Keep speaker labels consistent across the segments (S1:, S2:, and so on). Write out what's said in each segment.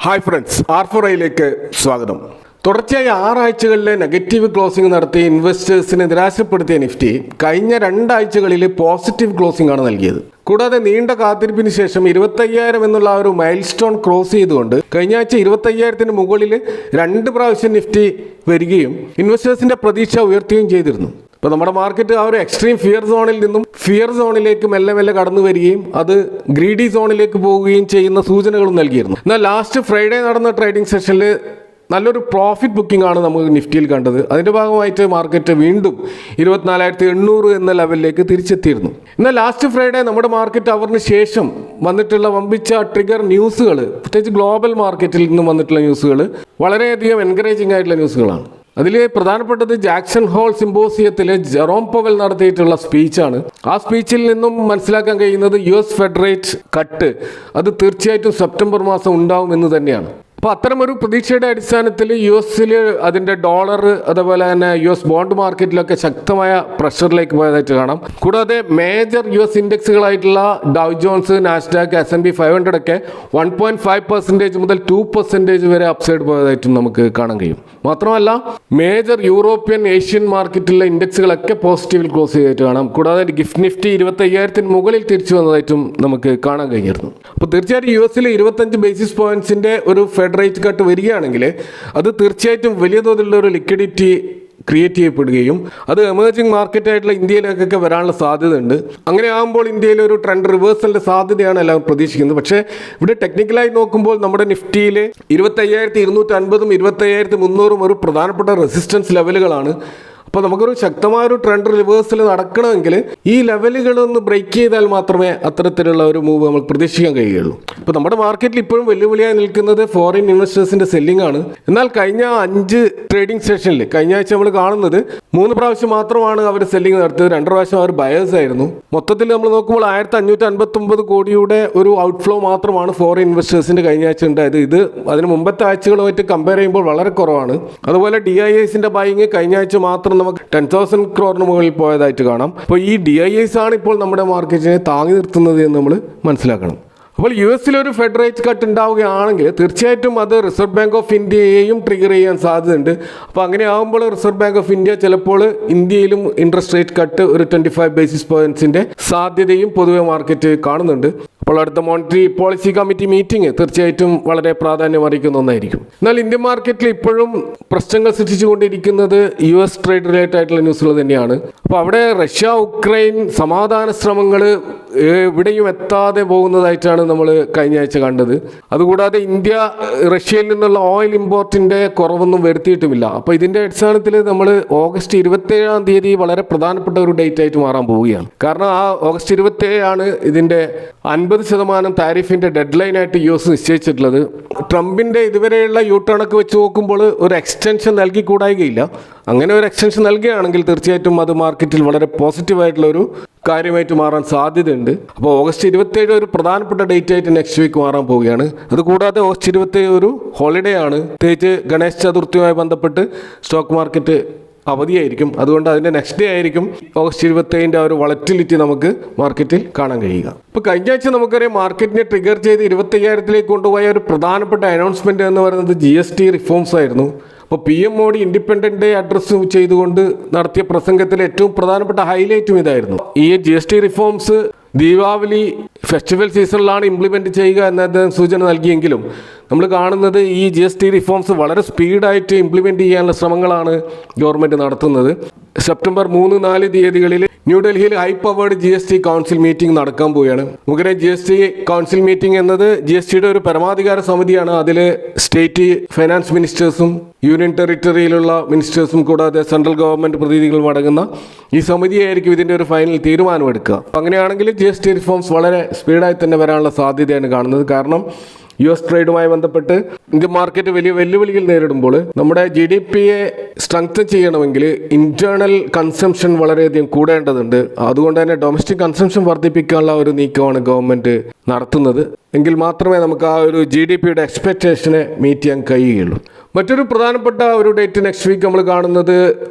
S1: Hi friends, R4iലേക്ക് സ്വാഗതം. തുടർച്ചയായി 6 ആഴ്ചകളിലെ negative closing നടത്തി ഇൻവെസ്റ്റേഴ്സിനെ നിരാശപ്പെടുത്തിയ നിഫ്റ്റി കഴിഞ്ഞ 2 ആഴ്ചകളിൽ പോസിറ്റീവ് ക്ലോസിംഗ് ആണ് നൽകിയത്. കൂടാതെ നീണ്ട കാത്തിരിപ്പിന് ശേഷം 25,000 എന്നുള്ള ഒരു മൈൽ സ്റ്റോൺ ക്രോസ് ചെയ്തുകൊണ്ട് കഴിഞ്ഞ ആഴ്ച 25,000-ന് മുകളിൽ 2 പ്രാവശ്യം നിഫ്റ്റി വരികയും ഇൻവെസ്റ്റേഴ്സിന്റെ പ്രതീക്ഷ ഉയർത്തുകയും ചെയ്തിരുന്നു. ഇപ്പോൾ നമ്മുടെ മാർക്കറ്റ് ആ ഒരു എക്സ്ട്രീം ഫിയർ സോണിൽ നിന്നും ഫിയർ സോണിലേക്ക് മെല്ലെ മെല്ലെ കടന്നു വരികയും അത് ഗ്രീഡി സോണിലേക്ക് പോവുകയും ചെയ്യുന്ന സൂചനകളും നൽകിയിരുന്നു. എന്നാൽ ലാസ്റ്റ് ഫ്രൈഡേ നടന്ന ട്രേഡിംഗ് സെഷനിൽ നല്ലൊരു പ്രോഫിറ്റ് ബുക്കിംഗ് ആണ് നമുക്ക് നിഫ്റ്റിയിൽ കണ്ടത്. അതിൻ്റെ ഭാഗമായിട്ട് മാർക്കറ്റ് വീണ്ടും 24,800 എന്ന ലെവലിലേക്ക് തിരിച്ചെത്തിയിരുന്നു. എന്നാൽ ലാസ്റ്റ് ഫ്രൈഡേ നമ്മുടെ മാർക്കറ്റ് അവറിന് ശേഷം വന്നിട്ടുള്ള വമ്പിച്ച ട്രിഗർ ന്യൂസുകൾ, പ്രത്യേകിച്ച് ഗ്ലോബൽ മാർക്കറ്റിൽ നിന്നും വന്നിട്ടുള്ള ന്യൂസുകൾ വളരെയധികം എൻകറേജിംഗ് ആയിട്ടുള്ള ന്യൂസുകളാണ്. അതിൽ പ്രധാനപ്പെട്ടത് ജാക്സൺ ഹോൾ സിമ്പോസിയത്തിൽ ജെറോം പവൽ നടത്തിയിട്ടുള്ള സ്പീച്ചാണ്. ആ സ്പീച്ചിൽ നിന്നും മനസ്സിലാക്കാൻ കഴിയുന്നത് US ഫെഡ് റേറ്റ് കട്ട് അത് തീർച്ചയായിട്ടും സെപ്റ്റംബർ മാസം ഉണ്ടാവും എന്ന് തന്നെയാണ്. അപ്പോൾ അത്തരമൊരു പ്രതീക്ഷയുടെ അടിസ്ഥാനത്തിൽ US അതിൻ്റെ ഡോളർ അതുപോലെ തന്നെ US ബോണ്ട് മാർക്കറ്റിലൊക്കെ ശക്തമായ പ്രഷറിലേക്ക് പോയതായിട്ട് കാണാം. കൂടാതെ മേജർ US ഇൻഡെക്സുകളായിട്ടുള്ള ഡൗ ജോൺസ്, നാസ്ഡാക്ക്, S&P 500 ഒക്കെ 1.5% മുതൽ 2% വരെ അപ്സൈഡ് പോയതായിട്ടും നമുക്ക് കാണാൻ കഴിയും. മാത്രമല്ല മേജർ യൂറോപ്യൻ, ഏഷ്യൻ മാർക്കറ്റിലെ ഇൻഡെക്സുകളൊക്കെ പോസിറ്റീവിൽ ക്ലോസ് ചെയ്തിട്ട് കാണാം. കൂടാതെ ഗിഫ്റ്റ് നിഫ്റ്റി 25,000-ന് മുകളിൽ തിരിച്ചു വന്നതായിട്ടും നമുക്ക് കാണാൻ കഴിഞ്ഞിരുന്നു. അപ്പോൾ തീർച്ചയായിട്ടും US 25 ബേസിസ് പോയിന്റ്സിന്റെ ഒരു ഫെഡ് റേറ്റ് കട്ട് വരികയാണെങ്കിൽ അത് തീർച്ചയായിട്ടും വലിയ തോതിലുള്ള ഒരു ലിക്വിഡിറ്റി ക്രിയേറ്റ് ചെയ്യപ്പെടുകയും അത് എമേർജിംഗ് മാർക്കറ്റായിട്ടുള്ള ഇന്ത്യയിലേക്കൊക്കെ വരാനുള്ള സാധ്യതയുണ്ട്. അങ്ങനെ ആകുമ്പോൾ ഇന്ത്യയിൽ ഒരു ട്രെൻഡ് റിവേഴ്സലിൻ്റെ സാധ്യതയാണ് എല്ലാവരും പ്രതീക്ഷിക്കുന്നത്. പക്ഷേ ഇവിടെ ടെക്നിക്കലായി നോക്കുമ്പോൾ നമ്മുടെ നിഫ്റ്റിയിൽ 25,250-ഉം 25,300-ഉം ഒരു പ്രധാനപ്പെട്ട റെസിസ്റ്റൻസ് ലെവലുകളാണ്. അപ്പോൾ നമുക്കൊരു ശക്തമായൊരു ട്രെൻഡ് റിവേഴ്സൽ നടക്കണമെങ്കിൽ ഈ ലെവലുകളൊന്ന് ബ്രേക്ക് ചെയ്താൽ മാത്രമേ അത്തരത്തിലുള്ള ഒരു മൂവ് നമുക്ക് പ്രതീക്ഷിക്കാൻ കഴിയുള്ളൂ. ഇപ്പോൾ നമ്മുടെ മാർക്കറ്റിൽ ഇപ്പോഴും വെല്ലുവിളിയായി നിൽക്കുന്നത് ഫോറിൻ ഇൻവെസ്റ്റേഴ്സിൻ്റെ സെല്ലിംഗ് ആണ്. എന്നാൽ കഴിഞ്ഞ 5 ട്രേഡിംഗ് സെഷനിൽ കഴിഞ്ഞ ആഴ്ച നമ്മൾ കാണുന്നത് 3 പ്രാവശ്യം മാത്രമാണ് അവർ സെല്ലിംഗ് നടത്തിയത്. 2 പ്രാവശ്യം അവർ ബയേഴ്സ് ആയിരുന്നു. മൊത്തത്തിൽ നമ്മൾ നോക്കുമ്പോൾ 1,559 കോടിയുടെ ഒരു ഔട്ട്ഫ്ലോ മാത്രമാണ് ഫോറിൻ ഇൻവെസ്റ്റേഴ്സിൻ്റെ കഴിഞ്ഞ ആഴ്ച ഉണ്ടായത്. ഇത് അതിന് മുമ്പത്തെ ആഴ്ചകളുമായിട്ട് കമ്പയർ ചെയ്യുമ്പോൾ വളരെ കുറവാണ്. അതുപോലെ DIIസിൻ്റെ ബൈയിങ് കഴിഞ്ഞ ആഴ്ച മാത്രം നമുക്ക് 10,000 crore മുകളിൽ പോയതായിട്ട് കാണാം. അപ്പോൾ ഈ DIIs ആണ് ഇപ്പോൾ നമ്മുടെ മാർക്കറ്റിനെ താങ്ങി നിർത്തുന്നത് എന്ന് നമ്മൾ മനസ്സിലാക്കണം. അപ്പോൾ US ഒരു ഫെഡ് റേറ്റ് കട്ട് ഉണ്ടാവുകയാണെങ്കിൽ തീർച്ചയായിട്ടും അത് റിസർവ് ബാങ്ക് ഓഫ് ഇന്ത്യയെയും ട്രിഗർ ചെയ്യാൻ സാധ്യതയുണ്ട്. അപ്പോൾ അങ്ങനെ ആകുമ്പോൾ റിസർവ് ബാങ്ക് ഓഫ് ഇന്ത്യ ചിലപ്പോൾ ഇന്ത്യയിലും ഇൻട്രസ്റ്റ് റേറ്റ് കട്ട് ഒരു 25 ബേസിസ് പോയിന്റ്സിന്റെ സാധ്യതയും പൊതുവെ മാർക്കറ്റ് കാണുന്നുണ്ട്. അപ്പോൾ അടുത്ത മോണിറ്ററി പോളിസി കമ്മിറ്റി മീറ്റിംഗ് തീർച്ചയായിട്ടും വളരെ പ്രാധാന്യം അറിയിക്കുന്ന ഒന്നായിരിക്കും. എന്നാൽ ഇന്ത്യൻ മാർക്കറ്റിൽ ഇപ്പോഴും പ്രശ്നങ്ങൾ സൃഷ്ടിച്ചുകൊണ്ടിരിക്കുന്നത് US ട്രേഡ് റിലേറ്റഡ് ആയിട്ടുള്ള ന്യൂസുകൾ തന്നെയാണ്. അപ്പോൾ അവിടെ റഷ്യ ഉക്രൈൻ സമാധാന ശ്രമങ്ങൾ എവിടെയും എത്താതെ പോകുന്നതായിട്ടാണ് നമ്മൾ കഴിഞ്ഞ ആഴ്ച കണ്ടത്. അതുകൂടാതെ ഇന്ത്യ റഷ്യയിൽ നിന്നുള്ള ഓയിൽ ഇമ്പോർട്ടിൻ്റെ കുറവൊന്നും വരുത്തിയിട്ടുമില്ല. അപ്പോൾ ഇതിൻ്റെ അടിസ്ഥാനത്തിൽ നമ്മൾ ഓഗസ്റ്റ് 27-ാം തീയതി വളരെ പ്രധാനപ്പെട്ട ഒരു ഡേറ്റ് ആയിട്ട് മാറാൻ പോവുകയാണ്. കാരണം ആ ഓഗസ്റ്റ് 27 ഇതിൻ്റെ 50% താരിഫിൻ്റെ ഡെഡ് ലൈനായിട്ട് US നിശ്ചയിച്ചിട്ടുള്ളത്. ട്രംപിൻ്റെ ഇതുവരെയുള്ള യൂട്ടേണൊക്കെ വെച്ച് നോക്കുമ്പോൾ ഒരു എക്സ്റ്റൻഷൻ നൽകിക്കൂടായികയില്ല. അങ്ങനെ ഒരു എക്സ്റ്റൻഷൻ നൽകുകയാണെങ്കിൽ തീർച്ചയായിട്ടും അത് മാർക്കറ്റിൽ വളരെ പോസിറ്റീവായിട്ടുള്ള ഒരു കാര്യമായിട്ട് മാറാൻ സാധ്യതയുണ്ട്. അപ്പോൾ ഓഗസ്റ്റ് 27 ഒരു പ്രധാനപ്പെട്ട ഡേറ്റ് ആയിട്ട് നെക്സ്റ്റ് വീക്ക് മാറാൻ പോവുകയാണ്. അതുകൂടാതെ ഓഗസ്റ്റ് 27 ഒരു ഹോളിഡേ ആണ്. പ്രത്യേകിച്ച് ഗണേശ് ചതുർത്ഥിയുമായി ബന്ധപ്പെട്ട് സ്റ്റോക്ക് മാർക്കറ്റ് അവധിയായിരിക്കും. അതുകൊണ്ട് അതിൻ്റെ നെക്സ്റ്റ് ഡേ ആയിരിക്കും ഓഗസ്റ്റ് 27 ഒരു വളറ്റിലിറ്റി നമുക്ക് മാർക്കറ്റിൽ കാണാൻ കഴിയുക. ഇപ്പോൾ കഴിഞ്ഞ ആഴ്ച നമുക്കറിയാം മാർക്കറ്റിനെ ട്രിഗർ ചെയ്ത് 25,000-ലേക്ക് കൊണ്ടുപോയ ഒരു പ്രധാനപ്പെട്ട അനൗൺസ്മെൻറ്റ് എന്ന് പറയുന്നത് GST റിഫോംസ് ആയിരുന്നു. അപ്പോൾ PM Modi independent day address ചെയ്തുകൊണ്ട് നടത്തിയ പ്രസംഗത്തിലെ ഏറ്റവും പ്രധാനപ്പെട്ട ഹൈലൈറ്റും ഇതായിരുന്നു. ഈ GST റിഫോംസ് ദീപാവലി ഫെസ്റ്റിവൽ സീസണിലാണ് ഇംപ്ലിമെൻറ്റ് ചെയ്യുക എന്ന സൂചന നൽകിയെങ്കിലും നമ്മൾ കാണുന്നത് ഈ GST റിഫോംസ് വളരെ സ്പീഡായിട്ട് ഇംപ്ലിമെൻറ്റ് ചെയ്യാനുള്ള ശ്രമങ്ങളാണ് ഗവൺമെൻറ് നടത്തുന്നത്. സെപ്റ്റംബർ 3-4 തീയതികളിൽ ന്യൂഡൽഹിയിൽ high powered GST council meeting നടക്കാൻ പോവുകയാണ്. നമുക്കറിയാം GST കൗൺസിൽ മീറ്റിംഗ് എന്നത് GSTയുടെ ഒരു പരമാധികാര സമിതിയാണ്. അതിൽ സ്റ്റേറ്റ് ഫൈനാൻസ് മിനിസ്റ്റേഴ്സും യൂണിയൻ ടെറിട്ടറിയിലുള്ള മിനിസ്റ്റേഴ്സും കൂടാതെ സെൻട്രൽ ഗവൺമെൻറ് പ്രതിനിധികളും അടങ്ങുന്ന ഈ സമിതിയായിരിക്കും ഇതിൻ്റെ ഒരു ഫൈനൽ തീരുമാനമെടുക്കുക. അങ്ങനെയാണെങ്കിൽ GST റിഫോംസ് വളരെ സ്പീഡായി തന്നെ വരാനുള്ള സാധ്യതയാണ് കാണുന്നത്. കാരണം US ട്രേഡുമായി ബന്ധപ്പെട്ട് ഇന്ത്യൻ മാർക്കറ്റ് വലിയ വെല്ലുവിളികൾ നേരിടുമ്പോൾ നമ്മുടെ GDPയെ സ്ട്രെങ്തൻ ചെയ്യണമെങ്കിൽ ഇന്റേണൽ കൺസംഷൻ വളരെയധികം കൂടേണ്ടതുണ്ട്. അതുകൊണ്ട് തന്നെ ഡൊമസ്റ്റിക് കൺസംഷൻ വർദ്ധിപ്പിക്കാനുള്ള ഒരു നീക്കമാണ് ഗവൺമെൻറ് നടത്തുന്നത്. എങ്കിൽ മാത്രമേ നമുക്ക് ആ ഒരു GDPയുടെ എക്സ്പെക്റ്റേഷനെ മീറ്റ് ചെയ്യാൻ കഴിയുകയുള്ളൂ. മറ്റൊരു പ്രധാനപ്പെട്ട ഒരു ഡേറ്റ് നെക്സ്റ്റ് വീക്ക് നമ്മൾ കാണുന്നത്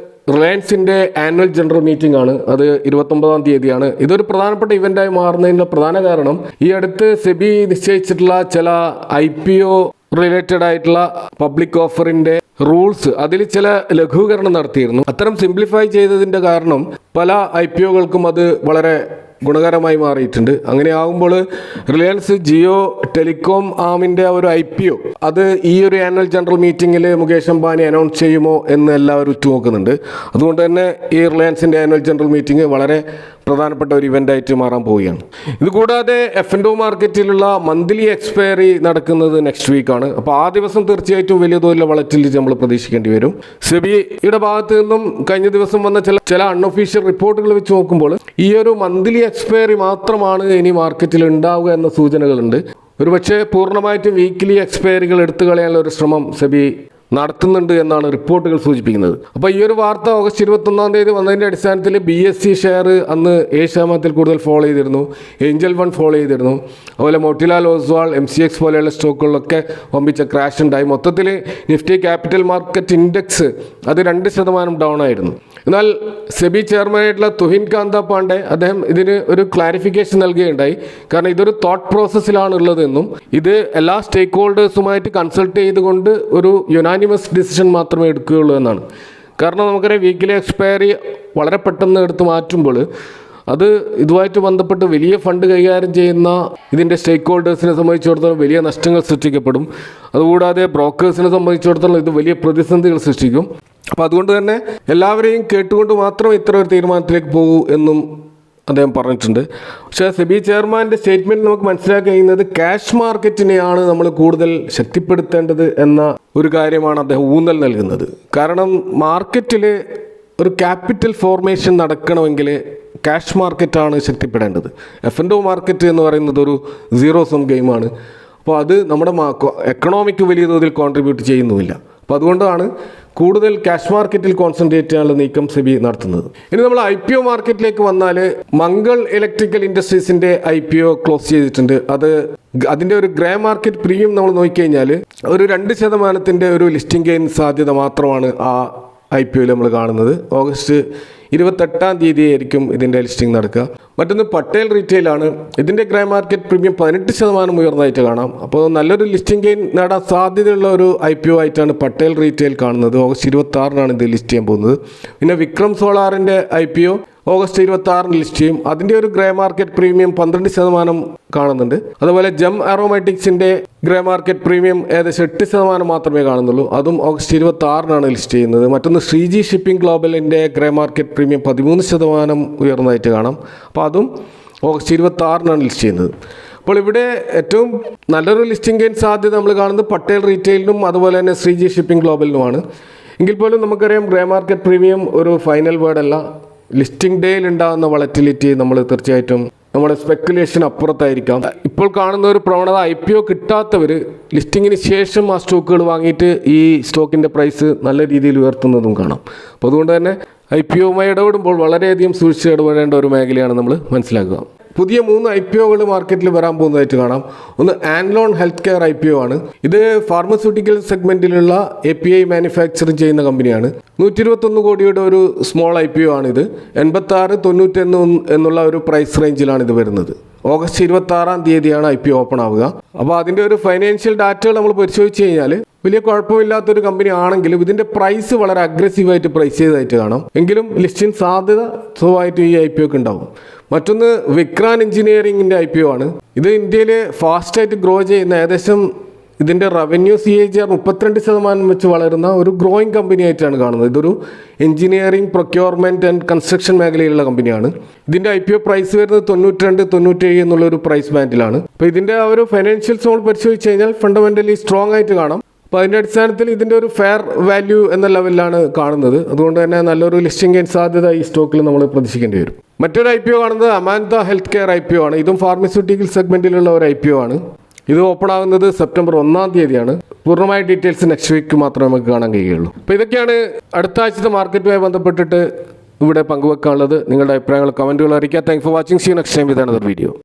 S1: റിലയൻസിൻ്റെ ആനുവൽ ജനറൽ മീറ്റിംഗ് ആണ്. അത് 29-ാം തീയതിയാണ്. ഇതൊരു പ്രധാനപ്പെട്ട ഇവൻ്റായി മാറുന്നതിൻ്റെ പ്രധാന കാരണം ഈ അടുത്ത് സെബി നിശ്ചയിച്ചിട്ടുള്ള ചില IPO റിലേറ്റഡ് ആയിട്ടുള്ള പബ്ലിക് ഓഫറിന്റെ റൂൾസ് അതിൽ ചില ലഘൂകരണം നടത്തിയിരുന്നു. അത്തരം സിംപ്ലിഫൈ ചെയ്തതിന്റെ കാരണം പല IPOകൾക്കും അത് വളരെ ഗുണകരമായി മാറിയിട്ടുണ്ട്. അങ്ങനെ ആകുമ്പോൾ റിലയൻസ് ജിയോ ടെലികോം ആമിൻ്റെ ഒരു IPO അത് ഈ ഒരു ആനുവൽ ജനറൽ മീറ്റിങ്ങിൽ മുകേഷ് അംബാനി അനൗൺസ് ചെയ്യുമോ എന്ന് എല്ലാവരും ഉറ്റുനോക്കുന്നുണ്ട്. അതുകൊണ്ട് തന്നെ ഈ റിലയൻസിൻ്റെ ആനുവൽ ജനറൽ മീറ്റിംഗ് വളരെ പ്രധാനപ്പെട്ട ഒരു ഇവൻ്റായിട്ട് മാറാൻ പോവുകയാണ്. ഇതുകൂടാതെ F&O മാർക്കറ്റിലുള്ള മന്ത്ലി എക്സ്പയറി നടക്കുന്നത് നെക്സ്റ്റ് വീക്കാണ്. അപ്പോൾ ആ ദിവസം തീർച്ചയായിട്ടും വലിയ തോതിലുള്ള വളറ്റിലിറ്റി നമ്മൾ പ്രതീക്ഷിക്കേണ്ടി വരും. സെബിയുടെ ഭാഗത്ത് നിന്നും കഴിഞ്ഞ ദിവസം വന്ന ചില അൺഒഫീഷ്യൽ റിപ്പോർട്ടുകൾ വെച്ച് നോക്കുമ്പോൾ ഈ ഒരു മന്ത്ലി എക്സ്പയറി മാത്രമാണ് ഇനി മാർക്കറ്റിൽ ഉണ്ടാവുക എന്ന സൂചനകളുണ്ട്. ഒരുപക്ഷെ പൂർണ്ണമായിട്ടും വീക്കിലി എക്സ്പയറികൾ എടുത്തു കളയാനുള്ള ഒരു ശ്രമം സെബി നടത്തുന്നുണ്ട് എന്നാണ് റിപ്പോർട്ടുകൾ സൂചിപ്പിക്കുന്നത്. അപ്പോൾ ഈ ഒരു വാർത്ത ഓഗസ്റ്റ് 21-ാം തീയതി വന്നതിൻ്റെ അടിസ്ഥാനത്തിൽ BSE ഷെയർ അന്ന് 7% കൂടുതൽ ഫോളോ ചെയ്തിരുന്നു, ഏഞ്ചൽ വൺ ഫോളോ ചെയ്തിരുന്നു. അതുപോലെ മോട്ടിലാൽ ഓസ്വാൾ MCX പോലെയുള്ള സ്റ്റോക്കുകളിലൊക്കെ വമ്പിച്ച ക്രാഷ് ഉണ്ടായി. മൊത്തത്തിൽ നിഫ്റ്റി ക്യാപിറ്റൽ മാർക്കറ്റ് ഇൻഡെക്സ് അത് 2% ഡൗൺ ആയിരുന്നു. എന്നാൽ സെബി ചെയർമാനായിട്ടുള്ള തുഹിൻ കാന്ത പാണ്ഡെ അദ്ദേഹം ഇതിന് ഒരു ക്ലാരിഫിക്കേഷൻ നൽകുകയുണ്ടായി. കാരണം ഇതൊരു തോട്ട് പ്രോസസ്സിലാണ് ഉള്ളതെന്നും ഇത് എല്ലാ സ്റ്റേക്ക് ഹോൾഡേഴ്സുമായിട്ട് കൺസൾട്ട് ചെയ്തുകൊണ്ട് ഒരു യുനാനിമസ് ഡിസിഷൻ മാത്രമേ എടുക്കുകയുള്ളൂ എന്നാണ്. കാരണം നമുക്കറിയാം വീക്കിലി എക്സ്പയറി വളരെ പെട്ടെന്ന് എടുത്ത് മാറ്റുമ്പോൾ അത് ഇതുമായിട്ട് ബന്ധപ്പെട്ട് വലിയ ഫണ്ട് കൈകാര്യം ചെയ്യുന്ന ഇതിൻ്റെ സ്റ്റേക്ക് ഹോൾഡേഴ്സിനെ സംബന്ധിച്ചിടത്തോളം വലിയ നഷ്ടങ്ങൾ സൃഷ്ടിക്കപ്പെടും. അതുകൂടാതെ ബ്രോക്കേഴ്സിനെ സംബന്ധിച്ചിടത്തോളം ഇത് വലിയ പ്രതിസന്ധികൾ സൃഷ്ടിക്കും. അപ്പോൾ അതുകൊണ്ട് തന്നെ എല്ലാവരെയും കേട്ടുകൊണ്ട് മാത്രം ഇത്ര ഒരു തീരുമാനത്തിലേക്ക് പോകൂ എന്നും അദ്ദേഹം പറഞ്ഞിട്ടുണ്ട്. പക്ഷേ സെബി ചെയർമാൻ്റെ സ്റ്റേറ്റ്മെൻറ്റ് നമുക്ക് മനസ്സിലാക്കി കഴിയുന്നത് ക്യാഷ് മാർക്കറ്റിനെയാണ് നമ്മൾ കൂടുതൽ ശക്തിപ്പെടുത്തേണ്ടത് എന്ന ഒരു കാര്യമാണ് അദ്ദേഹം ഊന്നൽ നൽകുന്നത്. കാരണം മാർക്കറ്റിൽ ഒരു ക്യാപിറ്റൽ ഫോർമേഷൻ നടക്കണമെങ്കിൽ ക്യാഷ് മാർക്കറ്റാണ് ശക്തിപ്പെടേണ്ടത്. F&O മാർക്കറ്റ് എന്ന് പറയുന്നത് ഒരു സീറോ സം ഗെയിമാണ്. അപ്പോൾ അത് നമ്മുടെ എക്കണോമിക്ക് വലിയ തോതിൽ കോൺട്രിബ്യൂട്ട് ചെയ്യുന്നുമില്ല. അപ്പോൾ അതുകൊണ്ടാണ് കൂടുതൽ ക്യാഷ് മാർക്കറ്റിൽ കോൺസെൻട്രേറ്റ് ചെയ്യാനുള്ള നീക്കം സെബി നടത്തുന്നത്. ഇനി നമ്മൾ IPO മാർക്കറ്റിലേക്ക് വന്നാൽ മംഗൾ ഇലക്ട്രിക്കൽ ഇൻഡസ്ട്രീസിൻ്റെ IPO ക്ലോസ് ചെയ്തിട്ടുണ്ട്. അതിൻ്റെ ഒരു ഗ്രേ മാർക്കറ്റ് പ്രീമിയം നമ്മൾ നോക്കിക്കഴിഞ്ഞാൽ ഒരു 2% ഒരു ലിസ്റ്റിംഗ് ഗെയിൻ സാധ്യത മാത്രമാണ് ആ IPOയിൽ നമ്മൾ കാണുന്നത്. ഓഗസ്റ്റ് 28-ാം തീയതി ആയിരിക്കും ഇതിൻ്റെ ലിസ്റ്റിംഗ് നടക്കുക. മറ്റൊന്ന് പട്ടേൽ റീറ്റെയിലാണ്. ഇതിൻ്റെ ഗ്രേ മാർക്കറ്റ് പ്രീമിയം 18% ഉയർന്നതായിട്ട് കാണാം. അപ്പോൾ നല്ലൊരു ലിസ്റ്റിംഗ് ഗെയിൻ നേടാൻ സാധ്യതയുള്ള ഒരു IPO ആയിട്ടാണ് പട്ടേൽ റീറ്റെയിൽ കാണുന്നത്. ഓഗസ്റ്റ് 26-നാണ് ഇത് ലിസ്റ്റ് ചെയ്യാൻ പോകുന്നത്. പിന്നെ വിക്രം സോളാറിൻ്റെ IPO ഓഗസ്റ്റ് 26-ന് ലിസ്റ്റ് ചെയ്യും. അതിൻ്റെ ഒരു ഗ്രേ മാർക്കറ്റ് പ്രീമിയം 12% കാണുന്നുണ്ട്. അതുപോലെ ജം ആറോമാറ്റിക്സിൻ്റെ ഗ്രേ മാർക്കറ്റ് പ്രീമിയം ഏകദേശം 8% മാത്രമേ കാണുന്നുള്ളൂ. അതും ഓഗസ്റ്റ് 26-നാണ് ലിസ്റ്റ് ചെയ്യുന്നത്. മറ്റൊന്ന് ശ്രീജി ഷിപ്പിംഗ് ഗ്ലോബലിൻ്റെ ഗ്രേ മാർക്കറ്റ് പ്രീമിയം 13% ഉയർന്നതായിട്ട് കാണാം. അപ്പോൾ അതും ഓഗസ്റ്റ് 26-നാണ് ലിസ്റ്റ് ചെയ്യുന്നത്. അപ്പോൾ ഇവിടെ ഏറ്റവും നല്ലൊരു ലിസ്റ്റിംഗ് ഗെയിൻ സാധ്യത നമ്മൾ കാണുന്നത് പട്ടേൽ റീറ്റെയിലിനും അതുപോലെ തന്നെ ശ്രീജി ഷിപ്പിംഗ് ഗ്ലോബലിനുമാണ്. എങ്കിൽ പോലും നമുക്കറിയാം ഗ്രേ മാർക്കറ്റ് പ്രീമിയം ഒരു ഫൈനൽ വേർഡ് അല്ല. ലിസ്റ്റിംഗ് ഡേയിൽ ഉണ്ടാകുന്ന വളറ്റിലിറ്റി നമ്മൾ തീർച്ചയായിട്ടും നമ്മുടെ സ്പെക്കുലേഷൻ അപ്പുറത്തായിരിക്കാം. ഇപ്പോൾ കാണുന്ന ഒരു പ്രവണത IPO കിട്ടാത്തവർ ലിസ്റ്റിങ്ങിന് ശേഷം ആ സ്റ്റോക്കുകൾ വാങ്ങിയിട്ട് ഈ സ്റ്റോക്കിൻ്റെ പ്രൈസ് നല്ല രീതിയിൽ ഉയർത്തുന്നതും കാണാം. അപ്പോൾ അതുകൊണ്ട് തന്നെ IPOയുമായി ഇടപെടുമ്പോൾ വളരെയധികം സൂക്ഷിച്ച് ഇടപെടേണ്ട ഒരു മേഖലയാണ് നമ്മൾ മനസ്സിലാക്കുക. പുതിയ 3 IPOകൾ മാർക്കറ്റിൽ വരാൻ പോകുന്നതായിട്ട് കാണാം. ഒന്ന് ആൻലോൺ ഹെൽത്ത് കെയർ IPO ആണ്. ഇത് ഫാർമസ്യൂട്ടിക്കൽ സെഗ്മെൻറ്റിലുള്ള API മാനുഫാക്ചറിങ് ചെയ്യുന്ന കമ്പനിയാണ്. 121 കോടിയുടെ ഒരു സ്മോൾ IPO ആണിത്. 86-91 എന്നുള്ള ഒരു പ്രൈസ് റേഞ്ചിലാണ് ഇത് വരുന്നത്. ഓഗസ്റ്റ് 26-ാം തീയതിയാണ് IPO ഓപ്പൺ ആവുക. അപ്പോൾ അതിൻ്റെ ഒരു ഫൈനാൻഷ്യൽ ഡാറ്റകൾ നമ്മൾ പരിശോധിച്ച് കഴിഞ്ഞാൽ വലിയ കുഴപ്പമില്ലാത്തൊരു കമ്പനി ആണെങ്കിലും ഇതിൻ്റെ പ്രൈസ് വളരെ അഗ്രസീവായിട്ട് പ്രൈസ് ചെയ്തതായിട്ട് കാണാം. എങ്കിലും ലിസ്റ്റിംഗ് സാധ്യത സ്വാഭാവികമായിട്ടും ഈ IPOക്ക് ഉണ്ടാവും. മറ്റൊന്ന് വിക്രാൻ എഞ്ചിനീയറിംഗിൻ്റെ IPO ആണ്. ഇത് ഇന്ത്യയിൽ ഫാസ്റ്റായിട്ട് ഗ്രോ ചെയ്യുന്ന ഏകദേശം ഇതിൻ്റെ റവന്യൂ CAGR 32% വെച്ച് വളരുന്ന ഒരു ഗ്രോയിങ് കമ്പനി ആയിട്ടാണ് കാണുന്നത്. ഇതൊരു എഞ്ചിനീയറിംഗ് പ്രൊക്യൂർമെൻറ്റ് ആൻഡ് കൺസ്ട്രക്ഷൻ മേഖലയിലുള്ള കമ്പനിയാണ്. ഇതിൻ്റെ IPO പ്രൈസ് വരുന്നത് 92-97 എന്നുള്ളൊരു പ്രൈസ് ബാൻഡിലാണ്. അപ്പോൾ ഇതിൻ്റെ ആ ഒരു ഫൈനാൻഷ്യൽസ് നമ്മൾ പരിശോധിച്ച് കഴിഞ്ഞാൽ ഫണ്ടമെൻ്റലി സ്ട്രോങ് ആയിട്ട് കാണാം. അപ്പോൾ അതിൻ്റെ അടിസ്ഥാനത്തിൽ ഇതിൻ്റെ ഒരു ഫെയർ വാല്യൂ എന്ന ലെവലിലാണ് കാണുന്നത്. അതുകൊണ്ട് തന്നെ നല്ലൊരു ലിസ്റ്റിംഗ് ഗെയിൻ സാധ്യത ഈ സ്റ്റോക്കിൽ നമ്മൾ പ്രതീക്ഷിക്കേണ്ടി വരും. മറ്റൊരു IPO കാണുന്നത് അമാന്ത ഹെൽത്ത് കെയർ IPO ആണ്. ഇതും ഫാർമസ്യൂട്ടിക്കൽ സെഗ്മെൻറ്റിലുള്ള ഒരു IPO ആണ്. ഇത് ഓപ്പൺ ആകുന്നത് സെപ്റ്റംബർ 1-ാം തീയതിയാണ്. പൂർണ്ണമായ ഡീറ്റെയിൽസ് നെക്സ്റ്റ് വീക്ക് മാത്രമേ നമുക്ക് കാണാൻ കഴിയുള്ളൂ. അപ്പോൾ ഇതൊക്കെയാണ് അടുത്ത ആഴ്ചത്തെ മാർക്കറ്റുമായി ബന്ധപ്പെട്ടിട്ട് ഇവിടെ പങ്കുവെക്കാനുള്ളത്. നിങ്ങളുടെ അഭിപ്രായങ്ങൾ കമൻറ്റുകൾ അറിയിക്കുക. Thanks for watching. See you next time with another video.